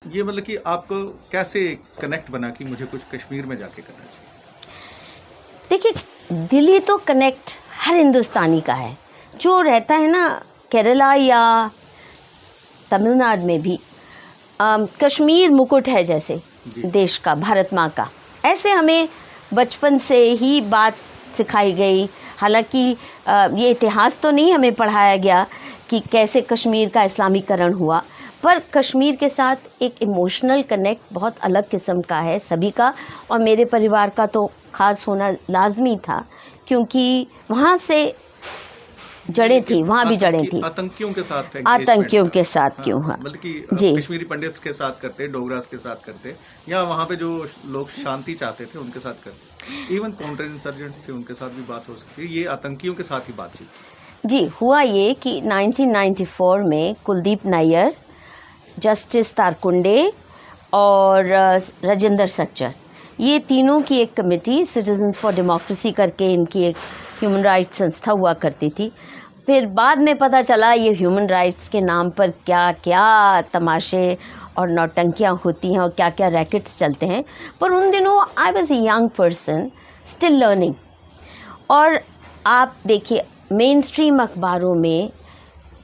ये मतलब कि आपको कैसे कनेक्ट बना कि मुझे कुछ कश्मीर में जाके करना चाहिए? देखिए, दिल्ली तो कनेक्ट हर हिंदुस्तानी का है, जो रहता है ना केरला या तमिलनाडु में भी। कश्मीर मुकुट है जैसे देश का, भारत माँ का। ऐसे हमें बचपन से ही बात सिखाई गई। हालांकि ये इतिहास तो नहीं हमें पढ़ाया गया कि कैसे कश्मीर का इस्लामीकरण हुआ, पर कश्मीर के साथ एक इमोशनल कनेक्ट बहुत अलग किस्म का है सभी का, और मेरे परिवार का तो खास होना लाजमी था, क्योंकि वहाँ से जड़ें थी, वहाँ भी जड़ें थी। आतंकियों के साथ थे, आतंकियों के साथ क्यों? हाँ, मतलब कि जी, कश्मीरी पंडित्स के साथ करते, डोगरास के साथ करते, या वहाँ पे जो लोग शांति चाहते थे उनके साथ करते, इवन काउंटर इंसर्जेंट्स थे उनके साथ भी बात हो सकती है। ये आतंकियों के साथ ही बातचीत। जी, हुआ ये कि 1994 में कुलदीप नायर, जस्टिस तारकुंडे और राजेंद्र सच्चर, ये तीनों की एक कमेटी, सिटीजन्स फॉर डेमोक्रेसी करके इनकी एक ह्यूमन राइट्स संस्था हुआ करती थी। फिर बाद में पता चला ये ह्यूमन राइट्स के नाम पर क्या क्या तमाशे और नौटंकियाँ होती हैं और क्या क्या रैकेट्स चलते हैं। पर उन दिनों I was a young person still learning. और आप देखिए, मेन स्ट्रीम अखबारों में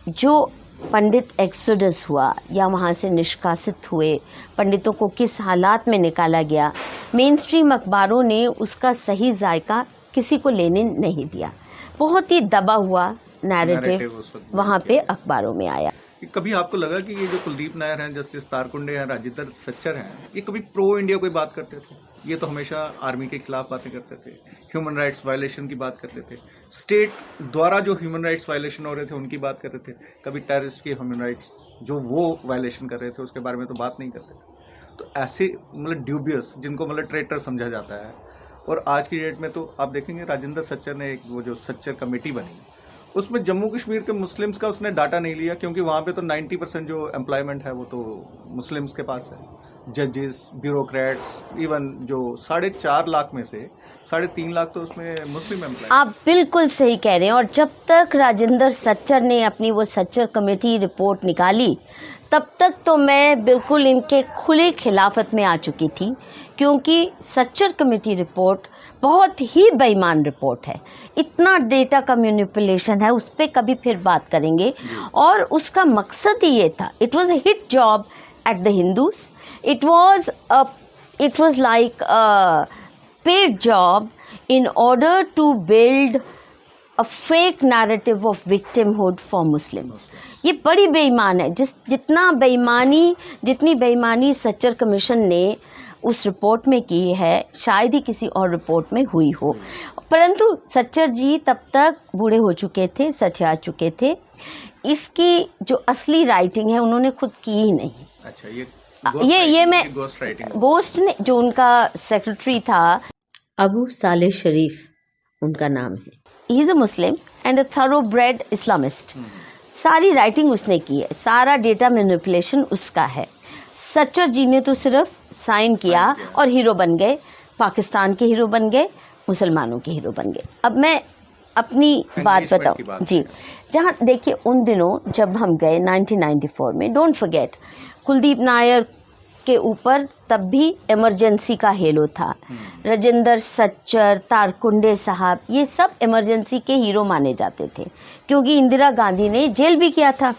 जो पंडित एक्सोडस हुआ या वहाँ से निष्कासित हुए, पंडितों को किस हालात में निकाला गया, मेन स्ट्रीम अखबारों ने उसका सही जायका किसी को लेने नहीं दिया। बहुत ही दबा हुआ नैरेटिव वहाँ पे अखबारों में आया। कभी आपको लगा कि ये जो कुलदीप नायर हैं, जस्टिस तारकुंडे हैं, राजेंद्र सच्चर हैं, ये कभी प्रो इंडिया कोई बात करते थे? ये तो हमेशा आर्मी के खिलाफ बातें करते थे, ह्यूमन राइट्स वायलेशन की बात करते थे, स्टेट द्वारा जो ह्यूमन राइट्स वायलेशन हो रहे थे उनकी बात करते थे। कभी टेररिस्ट के ह्यूमन राइट्स जो वो वायलेशन कर रहे थे उसके बारे में तो बात नहीं करते थे। तो ऐसे मतलब ड्यूबियस, जिनको मतलब ट्रेटर समझा जाता है। और आज की डेट में तो आप देखेंगे राजेंद्र सच्चर ने एक वो जो सच्चर कमेटी बनी, उसमें जम्मू कश्मीर के मुस्लिम्स का उसने डाटा नहीं लिया, क्योंकि वहाँ पे तो 90% जो एम्प्लॉयमेंट है वो तो मुस्लिम्स के पास है। जजेस, ब्यूरोक्रेट्स, इवन जो 4.5 लाख में से 3.5 लाख तो उसमें मुस्लिम एम्प्लॉय। आप बिल्कुल सही कह रहे हैं। और जब तक राजेंद्र सच्चर ने अपनी वो सच्चर कमेटी रिपोर्ट निकाली, तब तक तो मैं बिल्कुल इनके खुले खिलाफत में आ चुकी थी, क्योंकि सच्चर कमेटी रिपोर्ट बहुत ही बेईमान रिपोर्ट है। इतना डेटा का मैनिपुलेशन है, उस पर कभी फिर बात करेंगे। और उसका मकसद ही ये था, it was a hit job at the Hindus, it was like a paid job in order to build a fake narrative of victimhood for Muslims. ये बड़ी बेईमान है। जितनी बेईमानी सच्चर कमीशन ने उस रिपोर्ट में की है, शायद ही किसी और रिपोर्ट में हुई हो। परंतु सच्चर जी तब तक बूढ़े हो चुके थे, सठिया चुके थे। इसकी जो असली राइटिंग है उन्होंने खुद की ही नहीं। अच्छा, ये मैं गोस्ट ने, जो उनका सेक्रेटरी था, अबू साले शरीफ उनका नाम है, he is a Muslim and a thoroughbred Islamist. सारी राइटिंग उसने की है, सारा डेटा मैनिपुलेशन उसका है। सच्चर जी ने तो सिर्फ साइन किया और हीरो बन गए, पाकिस्तान के हीरो बन गए, मुसलमानों के हीरो बन गए। अब मैं अपनी बात बताऊं जी, जहाँ देखिए उन दिनों जब हम गए 1994 में, डोंट फॉरगेट, कुलदीप नायर के ऊपर तब भी इमरजेंसी का हेलो था। राजेंद्र सच्चर, तारकुंडे साहब, ये सब इमरजेंसी के हीरो माने जाते थे, क्योंकि इंदिरा गांधी ने जेल भी किया था।